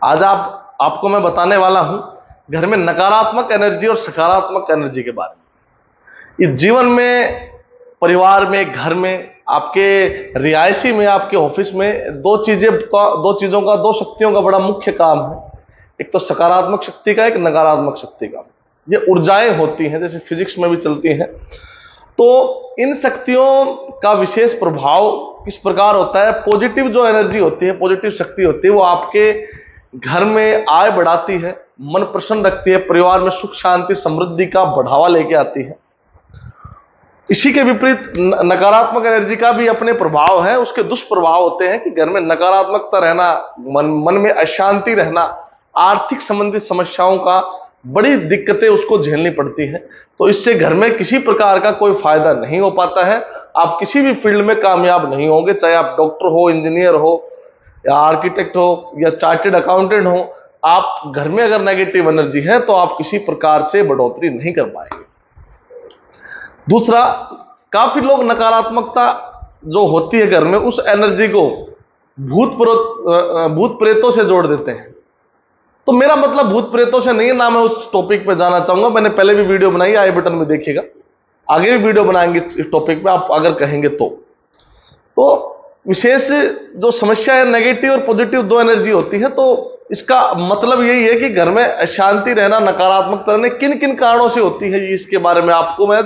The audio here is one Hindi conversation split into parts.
आज आपको मैं बताने वाला हूं घर में नकारात्मक एनर्जी और सकारात्मक एनर्जी के बारे में। ये जीवन में, परिवार में, घर में, आपके रिहायशी में, आपके ऑफिस में दो चीजों का, दो शक्तियों का बड़ा मुख्य काम है। एक तो सकारात्मक शक्ति का, एक नकारात्मक शक्ति का। ये ऊर्जाएं होती हैं, जैसे फिजिक्स में भी चलती हैं। तो इन शक्तियों का विशेष प्रभाव किस प्रकार होता है? पॉजिटिव जो एनर्जी होती है, पॉजिटिव शक्ति होती है, वो आपके घर में आय बढ़ाती है, मन प्रसन्न रखती है, परिवार में सुख शांति समृद्धि का बढ़ावा लेके आती है। इसी के विपरीत नकारात्मक एनर्जी का भी अपने प्रभाव है। उसके दुष्प्रभाव होते हैं कि घर में नकारात्मकता रहना, मन में अशांति रहना, आर्थिक संबंधित समस्याओं का बड़ी दिक्कतें उसको झेलनी पड़ती है। तो इससे घर में किसी प्रकार का कोई फायदा नहीं हो पाता है। आप किसी भी फील्ड में कामयाब नहीं होंगे, चाहे आप डॉक्टर हो, इंजीनियर हो, या आर्किटेक्ट हो, या चार्टेड अकाउंटेंट हो। आप घर में अगर नेगेटिव एनर्जी है तो आप किसी प्रकार से बढ़ोतरी नहीं कर पाएंगे। दूसरा, काफी लोग नकारात्मकता जो होती है घर में, उस एनर्जी को भूत प्रेतों से जोड़ देते हैं। तो मेरा मतलब भूत प्रेतों से नहीं है, ना मैं उस टॉपिक पे जाना चाहूंगा। मैंने पहले भी वीडियो बनाई, आई बटन में देखिएगा। आगे भी वीडियो बनाएंगे इस टॉपिक पे, आप अगर कहेंगे तो विशेष जो समस्या है, नेगेटिव और पॉजिटिव दो एनर्जी होती है। तो इसका मतलब यही है कि घर में अशांति रहना, नकारात्मकता रहना किन किन कारणों से होती है, इसके बारे में आपको मैं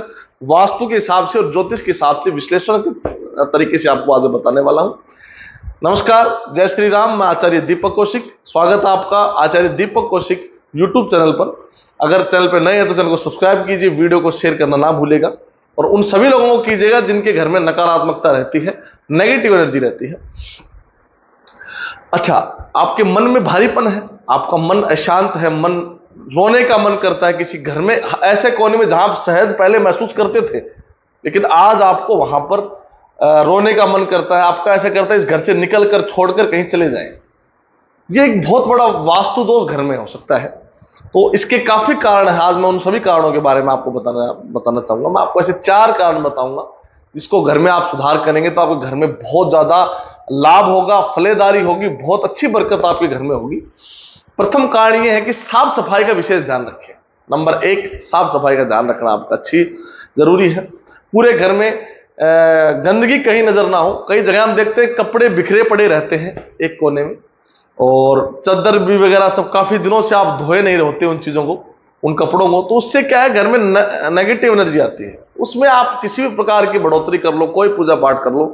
वास्तु के हिसाब से और ज्योतिष के हिसाब से विश्लेषण के तरीके से आपको आज बताने वाला हूं। नमस्कार, जय श्री राम। मैं आचार्य दीपक कौशिक, स्वागत है आपका आचार्य दीपक कौशिक यूट्यूब चैनल पर। अगर चैनल पर नए हैं तो चैनल को सब्सक्राइब कीजिए, वीडियो को शेयर करना ना भूलेगा, और उन सभी लोगों को कीजिएगा जिनके घर में नकारात्मकता रहती है, नेगेटिव एनर्जी रहती है। अच्छा, आपके मन में भारीपन है, आपका मन अशांत है, मन रोने का मन करता है किसी घर में, ऐसे कोने में जहां आप सहज पहले महसूस करते थे, लेकिन आज आपको वहां पर रोने का मन करता है। आपका ऐसा करता है इस घर से निकलकर, छोड़कर कहीं चले जाएं। ये एक बहुत बड़ा वास्तु दोष घर में हो सकता है। तो इसके काफी कारण है। आज मैं उन सभी कारणों के बारे में आपको बताना चाहूंगा। मैं आपको ऐसे 4 कारण बताऊंगा जिसको घर में आप सुधार करेंगे तो आपके घर में बहुत ज्यादा लाभ होगा, फलेदारी होगी, बहुत अच्छी बरकत आपके घर में होगी। प्रथम कारण यह है कि साफ सफाई का विशेष ध्यान रखें। नंबर 1, साफ सफाई का ध्यान रखना आपका अच्छी जरूरी है। पूरे घर में गंदगी कहीं नजर ना हो। कई जगह हम देखते हैं कपड़े बिखरे पड़े रहते हैं एक कोने में, और चादर भी वगैरह सब काफी दिनों से आप धोए नहीं रहते उन चीजों को, उन कपड़ों को। तो उससे क्या है, घर में नेगेटिव एनर्जी आती है। उसमें आप किसी भी प्रकार की बढ़ोतरी कर लो, कोई पूजा पाठ कर लो,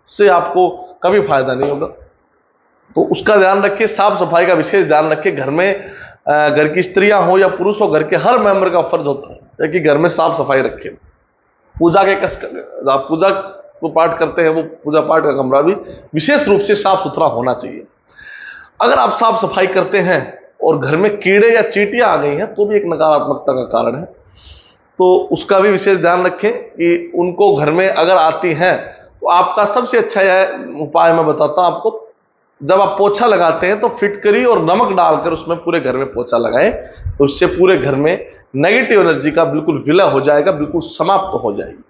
उससे आपको कभी फायदा नहीं होगा। तो उसका ध्यान रखिए, साफ सफाई का विशेष ध्यान रखिए। घर में घर की स्त्रियां हो या पुरुष हो, घर के हर मेंबर का फर्ज होता है कि घर में साफ सफाई रखें। पूजा के आप पूजा को पाठ करते हैं, वो पूजा पाठ का कमरा भी विशेष रूप से साफ सुथरा होना चाहिए। अगर आप साफ सफाई करते हैं और घर में कीड़े या चींटियां आ गई हैं तो भी एक नकारात्मकता का कारण है। तो उसका भी विशेष ध्यान रखें कि उनको घर में अगर आती हैं तो आपका सबसे अच्छा यह उपाय मैं बताता हूं आपको। जब आप पोछा लगाते हैं तो फिटकरी और नमक डालकर उसमें पूरे घर में पोछा लगाएं, तो उससे पूरे घर में नेगेटिव एनर्जी का बिल्कुल विलय हो जाएगा, बिल्कुल समाप्त हो जाएगी।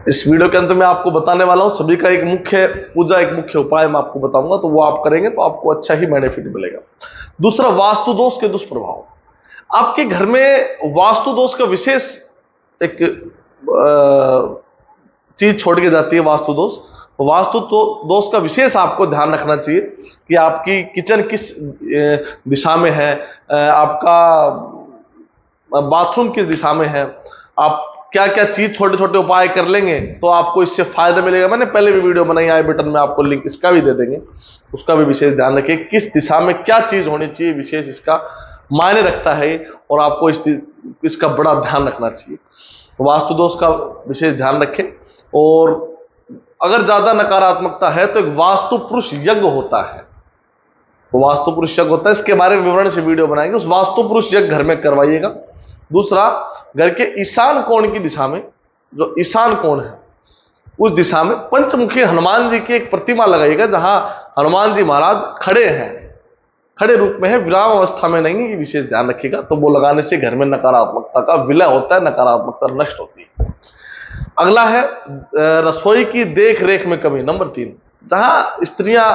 इस वीडियो के अंत में आपको बताने वाला हूं सभी का एक मुख्य पूजा, एक मुख्य उपाय मैं आपको बताऊंगा। तो वो आप करेंगे तो आपको अच्छा ही बेनिफिट मिलेगा। दूसरा, वास्तु दोष के दुष्प्रभाव। आपके घर में वास्तु दोष का विशेष एक चीज छोड़ के जाती है, वास्तु दोष। वास्तु दोष का विशेष आपको ध्यान रखना चाहिए कि आपकी किचन किस दिशा में है, आपका बाथरूम किस दिशा में है, आप क्या क्या चीज छोटे छोटे उपाय कर लेंगे तो आपको इससे फायदा मिलेगा। मैंने पहले भी वीडियो बनाई, आई बटन में आपको लिंक इसका भी दे देंगे। उसका भी विशेष ध्यान रखिए, किस दिशा में क्या चीज होनी चाहिए, विशेष इसका मायने रखता है और आपको इसका बड़ा ध्यान रखना चाहिए। वास्तु दोष का विशेष ध्यान रखें। और अगर ज्यादा नकारात्मकता है तो एक वास्तु पुरुष यज्ञ होता है, वो वास्तु पुरुष यज्ञ होता है, इसके बारे में विवरण से वीडियो बनाएंगे। उस वास्तु पुरुष यज्ञ घर में करवाइएगा। दूसरा, घर के ईशान कोण की दिशा में, जो ईशान कोण है उस दिशा में पंचमुखी हनुमान जी की एक प्रतिमा लगाइएगा, जहां हनुमान जी महाराज खड़े हैं, खड़े रूप में है, विराम अवस्था में नहीं है, ये विशेष ध्यान रखिएगा। तो वो लगाने से घर में नकारात्मकता का विलय होता है, नकारात्मकता नष्ट होती है। अगला है रसोई की देख रेख में कमी। नंबर 3, जहां स्त्रियां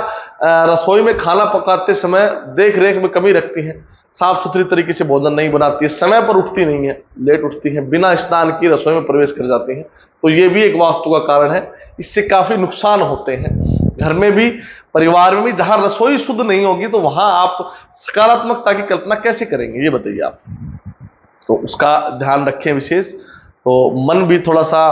रसोई में खाना पकाते समय देख रेख में कमी रखती हैं, साफ सुथरी तरीके से भोजन नहीं बनाती है, समय पर उठती नहीं है, लेट उठती हैं, बिना स्नान किए रसोई में प्रवेश कर जाती हैं, तो ये भी एक वास्तु का कारण है। इससे काफी नुकसान होते हैं घर में भी, परिवार में भी। जहां रसोई शुद्ध नहीं होगी तो वहां आप सकारात्मकता की कल्पना कैसे करेंगे, ये बताइए आप। तो उसका ध्यान रखें विशेष। तो मन भी थोड़ा सा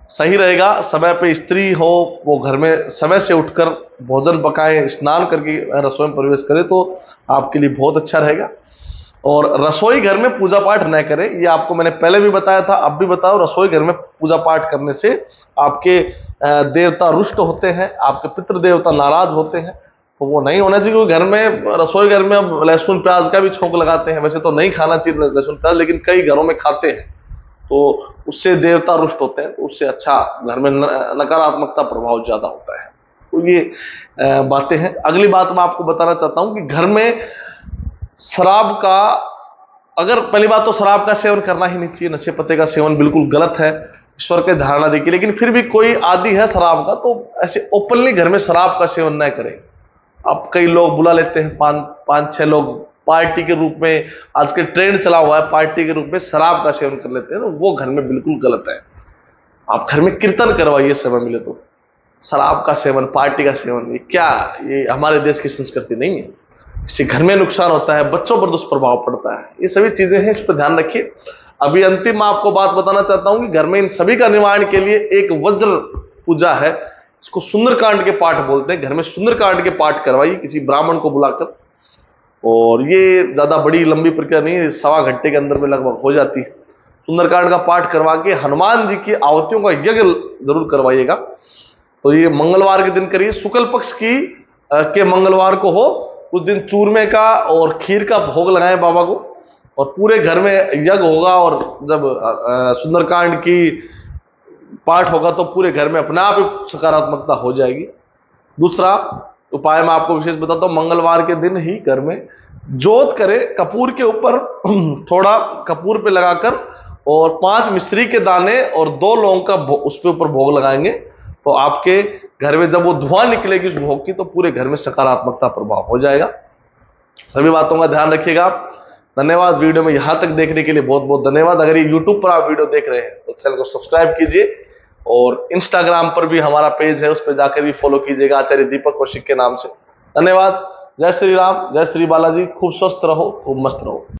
सही रहेगा। समय पे स्त्री हो वो घर में समय से उठकर भोजन पकाए, स्नान करके रसोई में प्रवेश करे तो आपके लिए बहुत अच्छा रहेगा। और रसोई घर में पूजा पाठ न करें, ये आपको मैंने पहले भी बताया था, अब भी बताओ। रसोई घर में पूजा पाठ करने से आपके देवता रुष्ट होते हैं, आपके पितृ देवता नाराज होते हैं, तो वो नहीं होना चाहिए। क्योंकि घर में, रसोई घर में अब लहसुन प्याज का भी छोंक लगाते हैं। वैसे तो नहीं खाना चाहिए लहसुन प्याज, लेकिन कई घरों में खाते हैं, तो उससे देवता रुष्ट होते हैं, तो उससे अच्छा घर में नकारात्मकता प्रभाव ज्यादा होता है। तो ये बातें हैं। अगली बात मैं आपको बताना चाहता हूं कि घर में शराब का, अगर पहली बात तो शराब का सेवन करना ही नहीं चाहिए, नशे पत्ते का सेवन बिल्कुल गलत है, ईश्वर के धारणा देखिए। लेकिन फिर भी कोई आदी है शराब का, तो ऐसे ओपनली घर में शराब का सेवन न करें। अब कई लोग बुला लेते हैं, पांच छह लोग पार्टी के रूप में, आज के ट्रेंड चला हुआ है, पार्टी के रूप में शराब का सेवन कर लेते हैं, तो वो घर में बिल्कुल गलत है। आप घर में कीर्तन करवाइए समय मिले तो। शराब का सेवन, पार्टी का सेवन, ये क्या, ये हमारे देश की संस्कृति नहीं है। इससे घर में नुकसान होता है, बच्चों पर दुष्प्रभाव पड़ता है, ये सभी चीजें हैं, इस पर ध्यान रखिए। अभी अंतिम आपको बात बताना चाहता हूं कि घर में इन सभी का निवारण के लिए एक वज्र पूजा है, इसको सुंदरकांड के पाठ बोलते हैं। घर में सुंदरकांड के पाठ करवाइए किसी ब्राह्मण को बुलाकर, और ये ज्यादा बड़ी लंबी प्रक्रिया नहीं है, 1.25 घंटे के अंदर में लगभग हो जाती है। सुंदरकांड का पाठ करवा के हनुमान जी की आहुतियों का यज्ञ जरूर करवाइएगा। तो ये मंगलवार के दिन करिए, शुक्ल पक्ष के मंगलवार को हो, उस दिन चूरमे का और खीर का भोग लगाएं बाबा को, और पूरे घर में यज्ञ होगा। और जब सुंदरकांड की पाठ होगा तो पूरे घर में अपने आप सकारात्मकता हो जाएगी। दूसरा उपाय मैं आपको विशेष बताता हूं, मंगलवार के दिन ही घर में जोत करें, कपूर के ऊपर थोड़ा कपूर पे लगाकर, और 5 मिश्री के दाने और 2 लौंग का उसके ऊपर भोग लगाएंगे, तो आपके घर में जब वो धुआं निकलेगी उस भोग की, तो पूरे घर में सकारात्मकता प्रभाव हो जाएगा। सभी बातों का ध्यान रखिएगा आप। धन्यवाद। वीडियो में यहां तक देखने के लिए बहुत बहुत धन्यवाद। अगर ये यूट्यूब पर आप वीडियो देख रहे हैं तो चैनल को सब्सक्राइब कीजिए, और इंस्टाग्राम पर भी हमारा पेज है, उस पर जाकर भी फॉलो कीजिएगा, आचार्य दीपक कौशिक के नाम से। धन्यवाद। जय श्री राम, जय श्री बालाजी। खूब स्वस्थ रहो, खूब मस्त रहो।